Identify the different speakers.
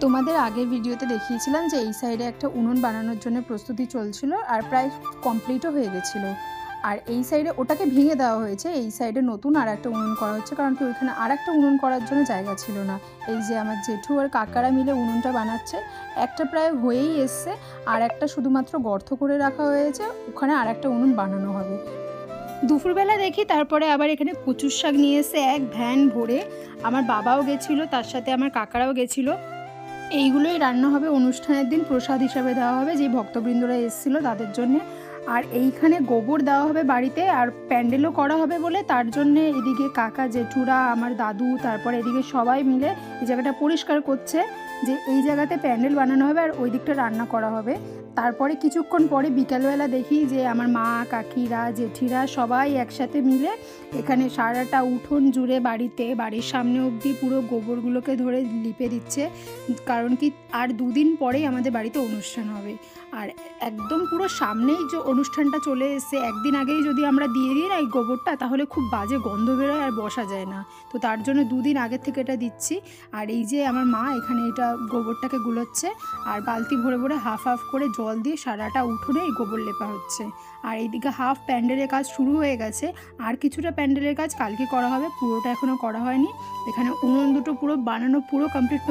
Speaker 1: তোমাদের আগের ভিডিওতে দেখিয়েছিলাম যে এই সাইডে একটা উনুন বানানোর জন্য প্রস্তুতি চলছিল আর প্রায় কমপ্লিটও হয়ে গেছিলো। আর এই সাইডে ওটাকে ভেঙে দেওয়া হয়েছে, এই সাইডে নতুন আর একটা উনুন করা হচ্ছে, কারণ কি ওইখানে আর একটা উনুন করার জন্য জায়গা ছিল না। এই যে আমার জেঠু আর কাকারা মিলে উনুনটা বানাচ্ছে, একটা প্রায় হয়েই এসছে, আর একটা শুধুমাত্র গর্ত করে রাখা হয়েছে, ওখানে আর একটা উনুন বানানো হবে। দুপুরবেলা দেখি তারপরে আবার এখানে কচুর শাক নিয়ে এসে এক ভ্যান ভরে, আমার বাবাও গেছিলো, তার সাথে আমার কাকারাও গেছিলো। এইগুলোই রান্না হবে অনুষ্ঠানের দিন, প্রসাদ হিসাবে দেওয়া হবে যে ভক্তবৃন্দরা এসেছিলো তাদের জন্যে। আর এইখানে গোবর দেওয়া হবে বাড়িতে, আর প্যান্ডেলও করা হবে বলে তার জন্যে এদিকে কাকা জেঠুরা আমার দাদু তারপর এদিকে সবাই মিলে এই জায়গাটা পরিষ্কার করছে, যে এই জায়গাতে প্যান্ডেল বানানো হবে আর ওই দিকটা রান্না করা হবে। তারপরে কিছুক্ষণ পরে বিকালবেলা দেখি যে আমার মা কাকিরা জেঠিরা সবাই একসাথে মিলে এখানে সারাটা উঠোন জুড়ে বাড়ির সামনে অবধি পুরো গোবরগুলোকে ধরে লিপে দিচ্ছে, কারণ কি আর দুদিন পরেই আমাদের বাড়িতে অনুষ্ঠান হবে। আর একদম পুরো সামনেই যে অনুষ্ঠানটা চলে এসে, একদিন আগেই যদি আমরা দিয়ে দিই না এই গোবরটা, তাহলে খুব বাজে গন্ধ বেরোয় আর বসা যায় না। তো তার জন্য দুদিন আগের থেকে এটা দিচ্ছি। আর এই যে আমার মা এখানে এটা গোবরটাকে গুলোচ্ছে, আর বালতি ভরে ভরে হাফ হাফ করে জল দিয়ে সারাটা উঠোনে এই গোবর লেপা হচ্ছে। আর এইদিকে হাফ প্যান্ডেলের কাজ শুরু হয়ে গেছে, আর কিছুটা প্যান্ডেলের কাজ কালকে করা হবে, পুরোটা এখনও করা হয়নি। এখানে উনুন দুটো পুরো বানানো পুরো কমপ্লিট।